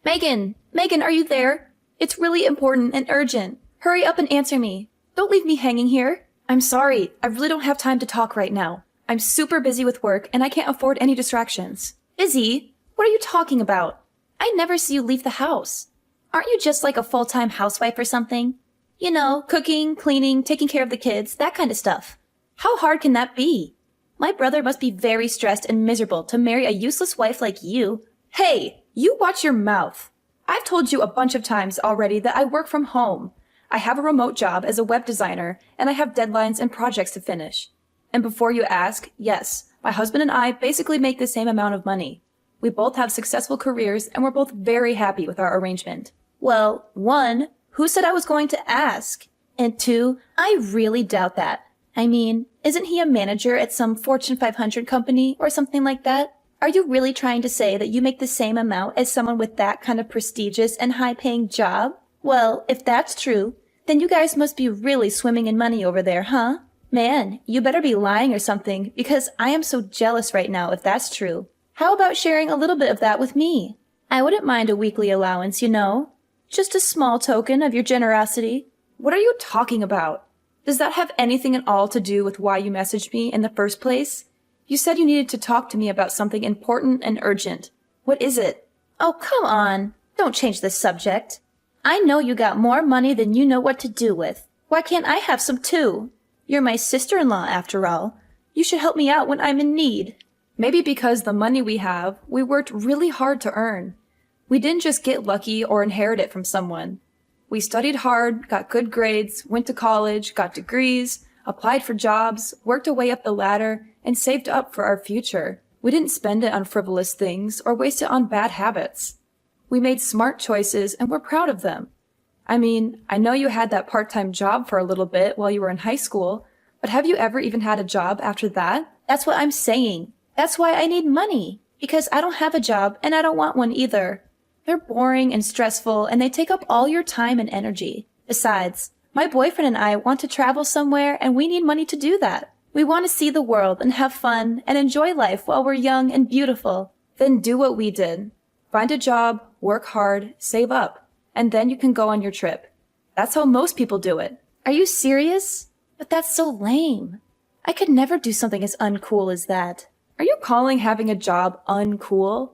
Megan! Megan, are you there? It's really important and urgent. Hurry up and answer me. Don't leave me hanging here. I'm sorry. I really don't have time to talk right now. I'm super busy with work and I can't afford any distractions. Busy? What are you talking about? I never see you leave the house. Aren't you just like a full-time housewife or something? You know, cooking, cleaning, taking care of the kids, that kind of stuff. How hard can that be? My brother must be very stressed and miserable to marry a useless wife like you. Hey, you watch your mouth. I've told you a bunch of times already that I work from home. I have a remote job as a web designer, and I have deadlines and projects to finish. And before you ask, yes, my husband and I basically make the same amount of money. We both have successful careers, and we're both very happy with our arrangement. Well, 1, who said I was going to ask? And 2, I really doubt that. I mean, isn't he a manager at some Fortune 500 company or something like that? Are you really trying to say that you make the same amount as someone with that kind of prestigious and high-paying job? Well, if that's true, then you guys must be really swimming in money over there, huh? Man, you better be lying or something, because I am so jealous right now if that's true. How about sharing a little bit of that with me? I wouldn't mind a weekly allowance, you know. Just a small token of your generosity. What are you talking about? Does that have anything at all to do with why you messaged me in the first place? You said you needed to talk to me about something important and urgent. What is it? Oh, come on. Don't change the subject. I know you got more money than you know what to do with. Why can't I have some too? You're my sister-in-law after all. You should help me out when I'm in need. Maybe because the money we have, we worked really hard to earn. We didn't just get lucky or inherit it from someone. We studied hard, got good grades, went to college, got degrees, applied for jobs, worked our way up the ladder, and saved up for our future. We didn't spend it on frivolous things or waste it on bad habits. We made smart choices and we're proud of them. I mean, I know you had that part-time job for a little bit while you were in high school, but have you ever even had a job after that? That's what I'm saying. That's why I need money, because I don't have a job and I don't want one either. They're boring and stressful and they take up all your time and energy. Besides, my boyfriend and I want to travel somewhere and we need money to do that. We want to see the world and have fun and enjoy life while we're young and beautiful. Then do what we did. Find a job, work hard, save up, and then you can go on your trip. That's how most people do it. Are you serious? But that's so lame. I could never do something as uncool as that. Are you calling having a job uncool?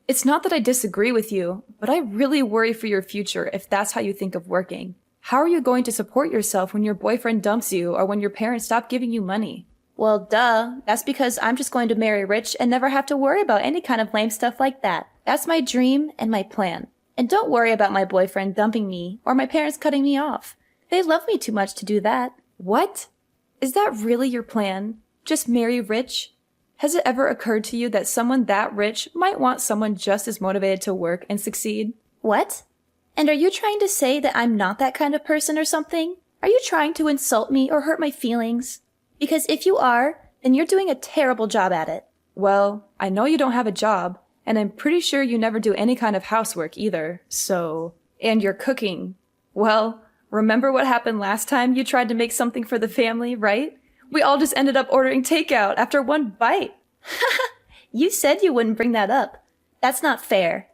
It's not that I disagree with you, but I really worry for your future if that's how you think of working. How are you going to support yourself when your boyfriend dumps you or when your parents stop giving you money? Well, duh. That's because I'm just going to marry rich and never have to worry about any kind of lame stuff like that. That's my dream and my plan. And don't worry about my boyfriend dumping me or my parents cutting me off. They love me too much to do that. What? Is that really your plan? Just marry rich? Has it ever occurred to you that someone that rich might want someone just as motivated to work and succeed? What? And are you trying to say that I'm not that kind of person or something? Are you trying to insult me or hurt my feelings? Because if you are, then you're doing a terrible job at it. Well, I know you don't have a job, and I'm pretty sure you never do any kind of housework either, so... And you're cooking. Well, remember what happened last time you tried to make something for the family, right? We all just ended up ordering takeout after one bite. You said you wouldn't bring that up. That's not fair.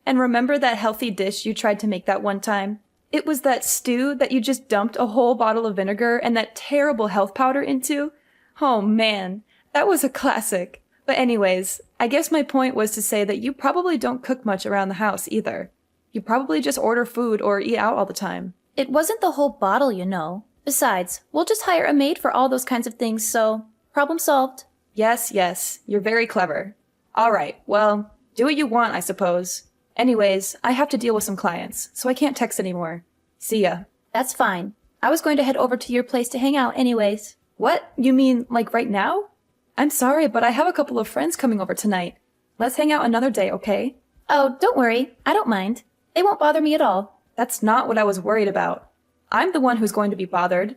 And remember that healthy dish you tried to make that one time? It was that stew that you just dumped a whole bottle of vinegar and that terrible health powder into? Oh man, that was a classic. But anyways, I guess my point was to say that you probably don't cook much around the house either. You probably just order food or eat out all the time. It wasn't the whole bottle, you know. Besides, we'll just hire a maid for all those kinds of things, so problem solved. Yes, you're very clever. All right, well, do what you want, I suppose. Anyways, I have to deal with some clients, so I can't text anymore. See ya. That's fine. I was going to head over to your place to hang out anyways. What? You mean, like right now? I'm sorry, but I have a couple of friends coming over tonight. Let's hang out another day, okay? Oh, don't worry. I don't mind. They won't bother me at all. That's not what I was worried about. I'm the one who's going to be bothered.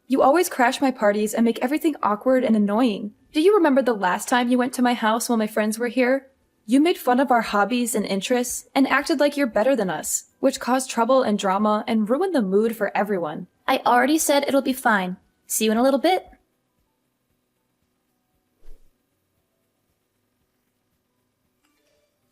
You always crash my parties and make everything awkward and annoying. Do you remember the last time you went to my house while my friends were here? You made fun of our hobbies and interests and acted like you're better than us, which caused trouble and drama and ruined the mood for everyone. I already said it'll be fine. See you in a little bit.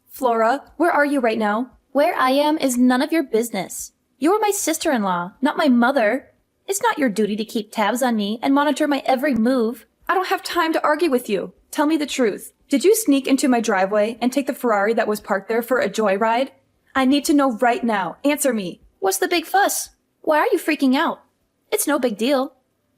Flora, where are you right now? Where I am is none of your business. You are my sister-in-law, not my mother. It's not your duty to keep tabs on me and monitor my every move. I don't have time to argue with you. Tell me the truth. Did you sneak into my driveway and take the Ferrari that was parked there for a joyride? I need to know right now. Answer me. What's the big fuss? Why are you freaking out? It's no big deal.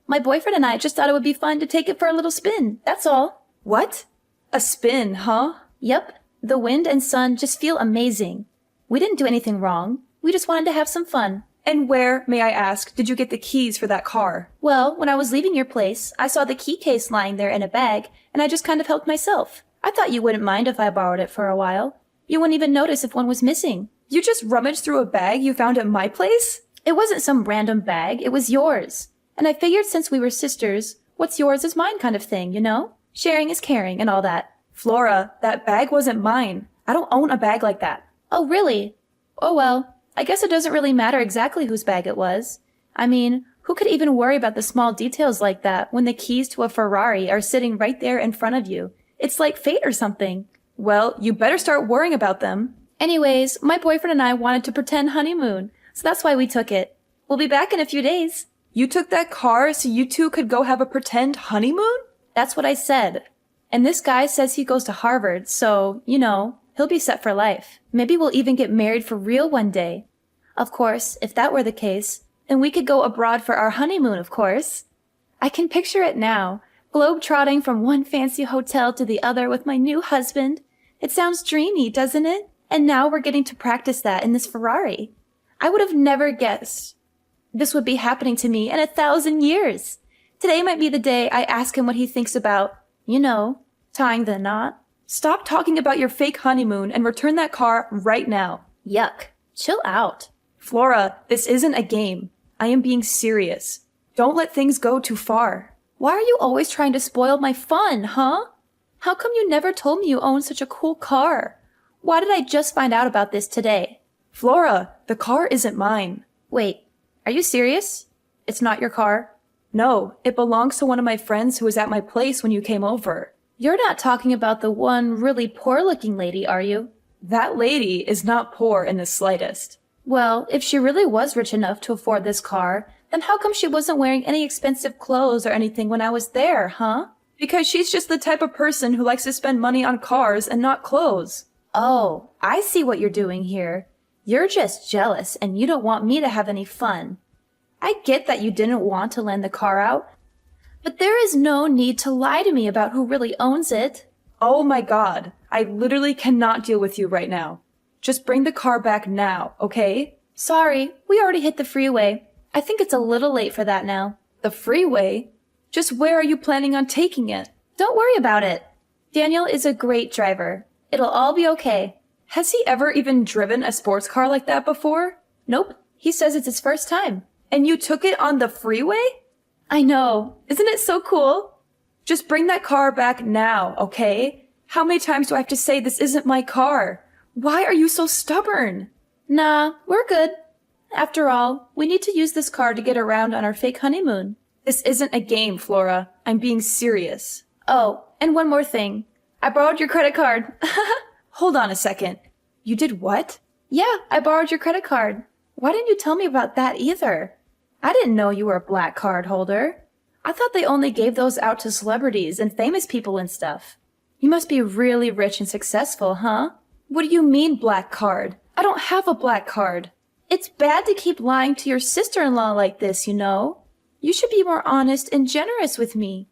My boyfriend and I just thought it would be fun to take it for a little spin, that's all. What? A spin, huh? Yep. The wind and sun just feel amazing. We didn't do anything wrong. We just wanted to have some fun. And where, may I ask, did you get the keys for that car? Well, when I was leaving your place, I saw the key case lying there in a bag, and I just kind of helped myself. I thought you wouldn't mind if I borrowed it for a while. You wouldn't even notice if one was missing. You just rummaged through a bag you found at my place? It wasn't some random bag, it was yours. And I figured since we were sisters, what's yours is mine kind of thing, you know? Sharing is caring and all that. Flora, that bag wasn't mine. I don't own a bag like that. Oh, really? Oh, well, I guess it doesn't really matter exactly whose bag it was. I mean, who could even worry about the small details like that when the keys to a Ferrari are sitting right there in front of you? It's like fate or something. Well, you better start worrying about them. Anyways, my boyfriend and I wanted to pretend honeymoon, so that's why we took it. We'll be back in a few days. You took that car so you two could go have a pretend honeymoon? That's what I said. And this guy says he goes to Harvard, so, you know, he'll be set for life. Maybe we'll even get married for real one day. Of course, if that were the case, then we could go abroad for our honeymoon, of course. I can picture it now, globe-trotting from one fancy hotel to the other with my new husband. It sounds dreamy, doesn't it? And now we're getting to practice that in this Ferrari. I would have never guessed this would be happening to me in 1,000 years. Today might be the day I ask him what he thinks about, you know, tying the knot. Stop talking about your fake honeymoon and return that car right now. Yuck. Chill out. Flora, this isn't a game. I am being serious. Don't let things go too far. Why are you always trying to spoil my fun, huh? How come you never told me you owned such a cool car? Why did I just find out about this today? Flora, the car isn't mine. Wait, are you serious? It's not your car? No, it belongs to one of my friends who was at my place when you came over. You're not talking about the one really poor-looking lady, are you? That lady is not poor in the slightest. Well, if she really was rich enough to afford this car, then how come she wasn't wearing any expensive clothes or anything when I was there, huh? Because she's just the type of person who likes to spend money on cars and not clothes. Oh, I see what you're doing here. You're just jealous and you don't want me to have any fun. I get that you didn't want to lend the car out, but there is no need to lie to me about who really owns it. Oh my God, I literally cannot deal with you right now. Just bring the car back now, okay? Sorry, we already hit the freeway. I think it's a little late for that now. The freeway? Just where are you planning on taking it? Don't worry about it. Daniel is a great driver. It'll all be okay. Has he ever even driven a sports car like that before? Nope. He says it's his first time. And you took it on the freeway? I know. Isn't it so cool? Just bring that car back now, okay? How many times do I have to say this isn't my car? Why are you so stubborn? Nah, we're good. After all, we need to use this car to get around on our fake honeymoon. This isn't a game, Flora. I'm being serious. Oh, and one more thing. I borrowed your credit card. Hold on a second. You did what? Yeah, I borrowed your credit card. Why didn't you tell me about that either? I didn't know you were a black card holder. I thought they only gave those out to celebrities and famous people and stuff. You must be really rich and successful, huh? What do you mean black card? I don't have a black card. It's bad to keep lying to your sister-in-law like this, you know? You should be more honest and generous with me.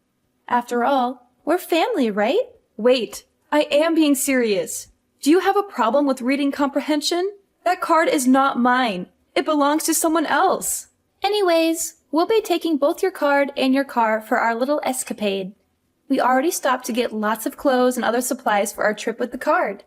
After all, we're family, right? Wait, I am being serious. Do you have a problem with reading comprehension? That card is not mine. It belongs to someone else. Anyways, we'll be taking both your card and your car for our little escapade. We already stopped to get lots of clothes and other supplies for our trip with the card.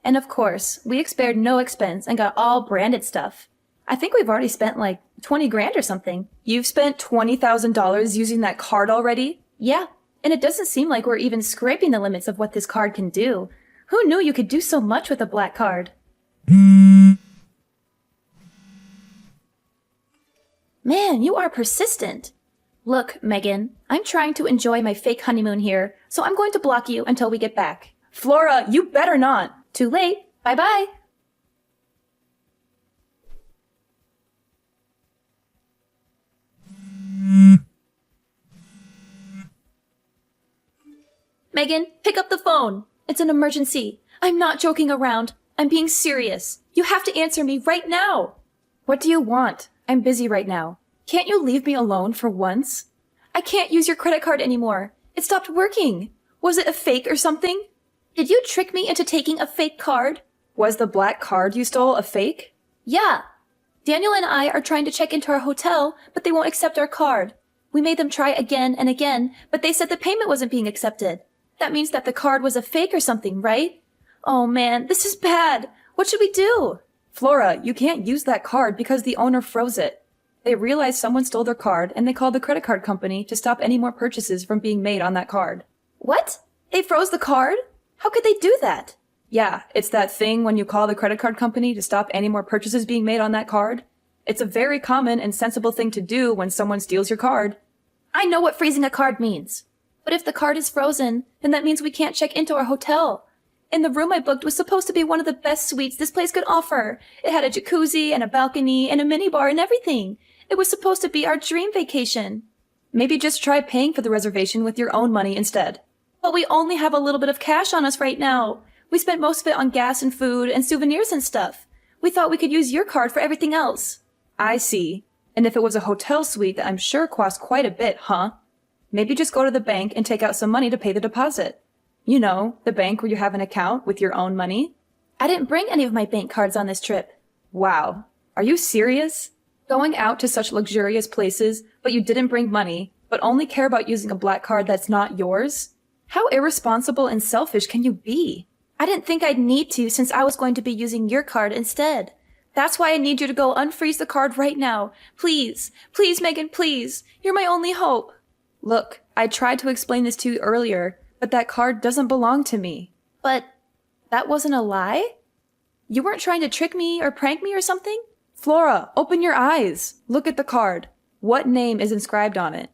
And of course, we spared no expense and got all branded stuff. I think we've already spent like 20 grand or something. You've spent $20,000 using that card already? Yeah, and it doesn't seem like we're even scraping the limits of what this card can do. Who knew you could do so much with a black card? Man, you are persistent. Look, Megan, I'm trying to enjoy my fake honeymoon here, so I'm going to block you until we get back. Flora, you better not. Too late. Bye-bye. Megan, pick up the phone. It's an emergency. I'm not joking around. I'm being serious. You have to answer me right now. What do you want? I'm busy right now. Can't you leave me alone for once? I can't use your credit card anymore. It stopped working. Was it a fake or something? Did you trick me into taking a fake card? Was the black card you stole a fake? Yeah. Daniel and I are trying to check into our hotel, but they won't accept our card. We made them try again and again, but they said the payment wasn't being accepted. That means that the card was a fake or something, right? Oh man, this is bad. What should we do? Flora, you can't use that card because the owner froze it. They realized someone stole their card and they called the credit card company to stop any more purchases from being made on that card. What? They froze the card? How could they do that? Yeah, it's that thing when you call the credit card company to stop any more purchases being made on that card. It's a very common and sensible thing to do when someone steals your card. I know what freezing a card means. But if the card is frozen, then that means we can't check into our hotel. And the room I booked was supposed to be one of the best suites this place could offer. It had a jacuzzi and a balcony and a minibar and everything. It was supposed to be our dream vacation. Maybe just try paying for the reservation with your own money instead. But we only have a little bit of cash on us right now. We spent most of it on gas and food and souvenirs and stuff. We thought we could use your card for everything else. I see. And if it was a hotel suite that I'm sure cost quite a bit, huh? Maybe just go to the bank and take out some money to pay the deposit. You know, the bank where you have an account with your own money. I didn't bring any of my bank cards on this trip. Wow. Are you serious? Going out to such luxurious places, but you didn't bring money, but only care about using a black card that's not yours? How irresponsible and selfish can you be? I didn't think I'd need to since I was going to be using your card instead. That's why I need you to go unfreeze the card right now. Please. Please, Megan, please. You're my only hope. Look, I tried to explain this to you earlier, but that card doesn't belong to me. But that wasn't a lie? You weren't trying to trick me or prank me or something? Flora, open your eyes. Look at the card. What name is inscribed on it?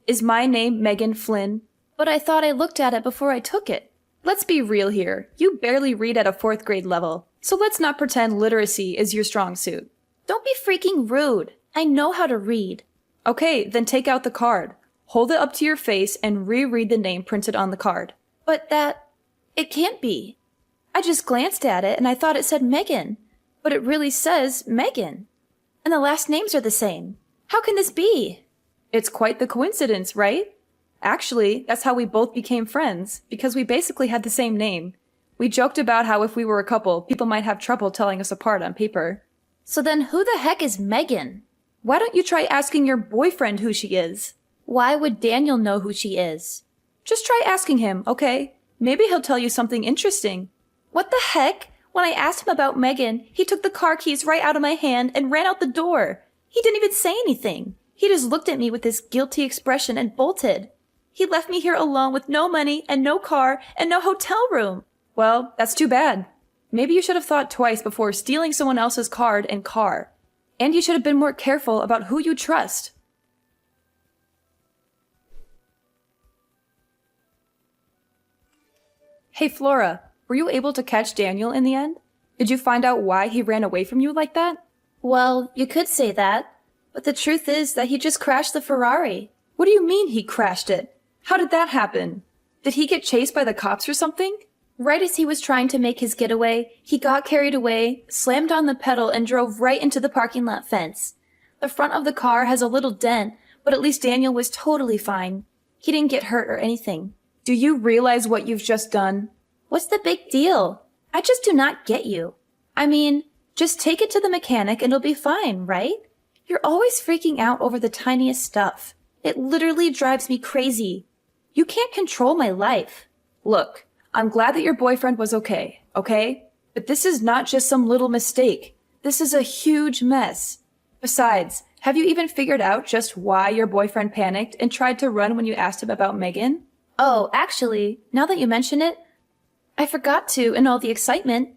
Is my name Megan Flynn? But I thought I looked at it before I took it. Let's be real here. You barely read at a 4th grade level, so let's not pretend literacy is your strong suit. Don't be freaking rude. I know how to read. Okay, then take out the card. Hold it up to your face and reread the name printed on the card. But it can't be. I just glanced at it and I thought it said Megan, but it really says Megan. And the last names are the same. How can this be? It's quite the coincidence, right? Actually, that's how we both became friends, because we basically had the same name. We joked about how if we were a couple, people might have trouble telling us apart on paper. So then who the heck is Megan? Why don't you try asking your boyfriend who she is? Why would Daniel know who she is? Just try asking him, okay? Maybe he'll tell you something interesting. What the heck? When I asked him about Megan, he took the car keys right out of my hand and ran out the door. He didn't even say anything. He just looked at me with this guilty expression and bolted. He left me here alone with no money and no car and no hotel room. Well, that's too bad. Maybe you should have thought twice before stealing someone else's card and car. And you should have been more careful about who you trust. Hey, Flora, were you able to catch Daniel in the end? Did you find out why he ran away from you like that? Well, you could say that. But the truth is that he just crashed the Ferrari. What do you mean he crashed it? How did that happen? Did he get chased by the cops or something? Right as he was trying to make his getaway, he got carried away, slammed on the pedal, and drove right into the parking lot fence. The front of the car has a little dent, but at least Daniel was totally fine. He didn't get hurt or anything. Do you realize what you've just done? What's the big deal? I just do not get you. I mean, just take it to the mechanic and it'll be fine, right? You're always freaking out over the tiniest stuff. It literally drives me crazy. You can't control my life. Look, I'm glad that your boyfriend was okay? But this is not just some little mistake. This is a huge mess. Besides, have you even figured out just why your boyfriend panicked and tried to run when you asked him about Megan? Oh, actually, now that you mention it, I forgot to in all the excitement.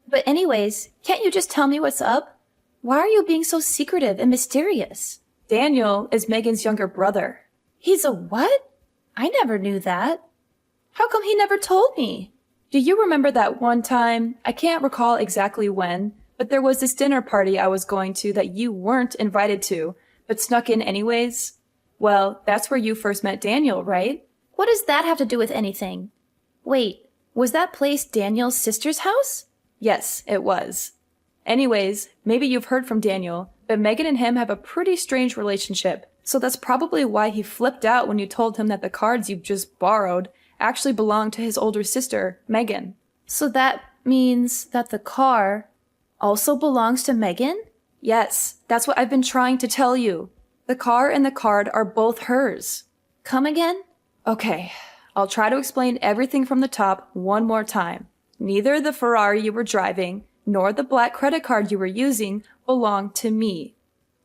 But anyways, can't you just tell me what's up? Why are you being so secretive and mysterious? Daniel is Megan's younger brother. He's a what? I never knew that. How come he never told me? Do you remember that one time, I can't recall exactly when, but there was this dinner party I was going to that you weren't invited to, but snuck in anyways? Well, that's where you first met Daniel, right? What does that have to do with anything? Wait, was that place Daniel's sister's house? Yes, it was. Anyways, maybe you've heard from Daniel, but Megan and him have a pretty strange relationship, so that's probably why he flipped out when you told him that the cards you just borrowed actually belonged to his older sister, Megan. So that means that the car also belongs to Megan? Yes, that's what I've been trying to tell you. The car and the card are both hers. Come again? Okay, I'll try to explain everything from the top one more time. Neither the Ferrari you were driving nor the black credit card you were using belong to me.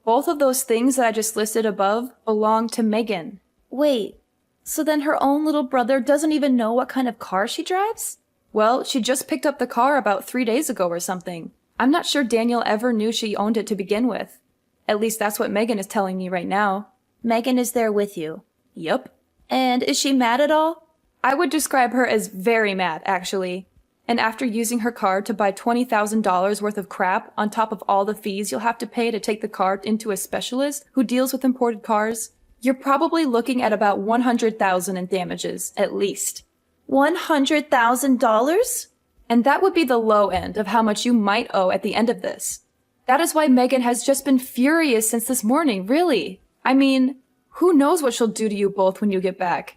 Both of those things that I just listed above belong to Megan. Wait, so then her own little brother doesn't even know what kind of car she drives? Well, she just picked up the car about 3 days ago or something. I'm not sure Daniel ever knew she owned it to begin with. At least that's what Megan is telling me right now. Megan is there with you? Yup. And is she mad at all? I would describe her as very mad, actually. And after using her card to buy $20,000 worth of crap on top of all the fees you'll have to pay to take the car into a specialist who deals with imported cars, you're probably looking at about $100,000 in damages, at least. $100,000? And that would be the low end of how much you might owe at the end of this. That is why Megan has just been furious since this morning, really. I mean, who knows what she'll do to you both when you get back.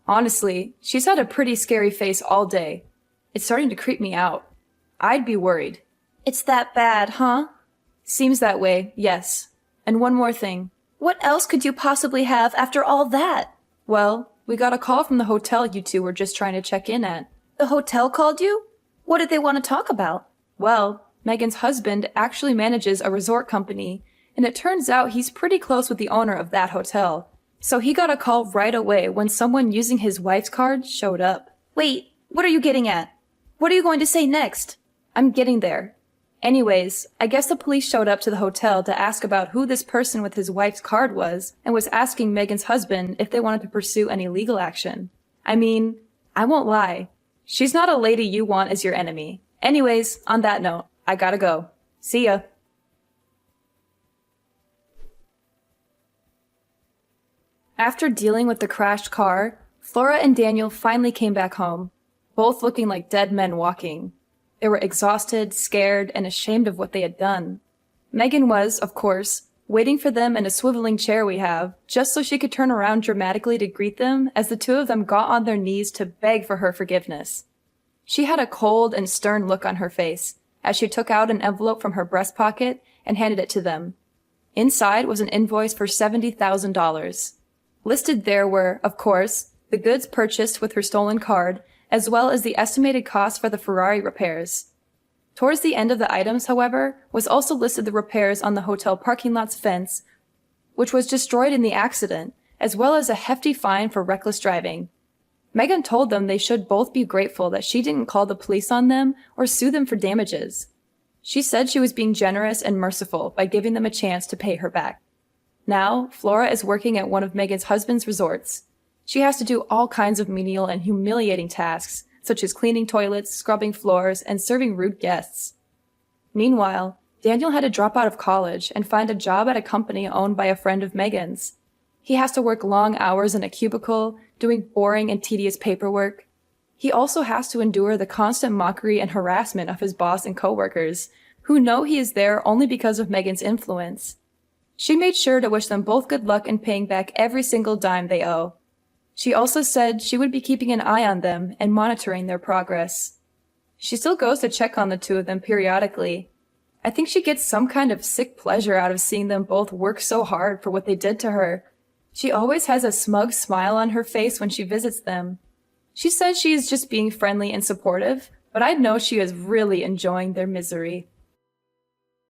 Honestly, she's had a pretty scary face all day. It's starting to creep me out. I'd be worried. It's that bad, huh? Seems that way, yes. And one more thing. What else could you possibly have after all that? Well, we got a call from the hotel you two were just trying to check in at. The hotel called you? What did they want to talk about? Well, Megan's husband actually manages a resort company, and it turns out he's pretty close with the owner of that hotel. So he got a call right away when someone using his wife's card showed up. Wait, what are you getting at? What are you going to say next? I'm getting there. Anyways, I guess the police showed up to the hotel to ask about who this person with his wife's card was and was asking Megan's husband if they wanted to pursue any legal action. I mean, I won't lie. She's not a lady you want as your enemy. Anyways, on that note, I gotta go. See ya. After dealing with the crashed car, Flora and Daniel finally came back home, both looking like dead men walking. They were exhausted, scared, and ashamed of what they had done. Megan was, of course, waiting for them in a swiveling chair we have, just so she could turn around dramatically to greet them as the two of them got on their knees to beg for her forgiveness. She had a cold and stern look on her face as she took out an envelope from her breast pocket and handed it to them. Inside was an invoice for $70,000. Listed there were, of course, the goods purchased with her stolen card, as well as the estimated cost for the Ferrari repairs. Towards the end of the items, however, was also listed the repairs on the hotel parking lot's fence, which was destroyed in the accident, as well as a hefty fine for reckless driving. Megan told them they should both be grateful that she didn't call the police on them or sue them for damages. She said she was being generous and merciful by giving them a chance to pay her back. Now, Flora is working at one of Megan's husband's resorts. She has to do all kinds of menial and humiliating tasks, such as cleaning toilets, scrubbing floors, and serving rude guests. Meanwhile, Daniel had to drop out of college and find a job at a company owned by a friend of Megan's. He has to work long hours in a cubicle, doing boring and tedious paperwork. He also has to endure the constant mockery and harassment of his boss and coworkers, who know he is there only because of Megan's influence. She made sure to wish them both good luck in paying back every single dime they owe. She also said she would be keeping an eye on them and monitoring their progress. She still goes to check on the two of them periodically. I think she gets some kind of sick pleasure out of seeing them both work so hard for what they did to her. She always has a smug smile on her face when she visits them. She says she is just being friendly and supportive, but I know she is really enjoying their misery.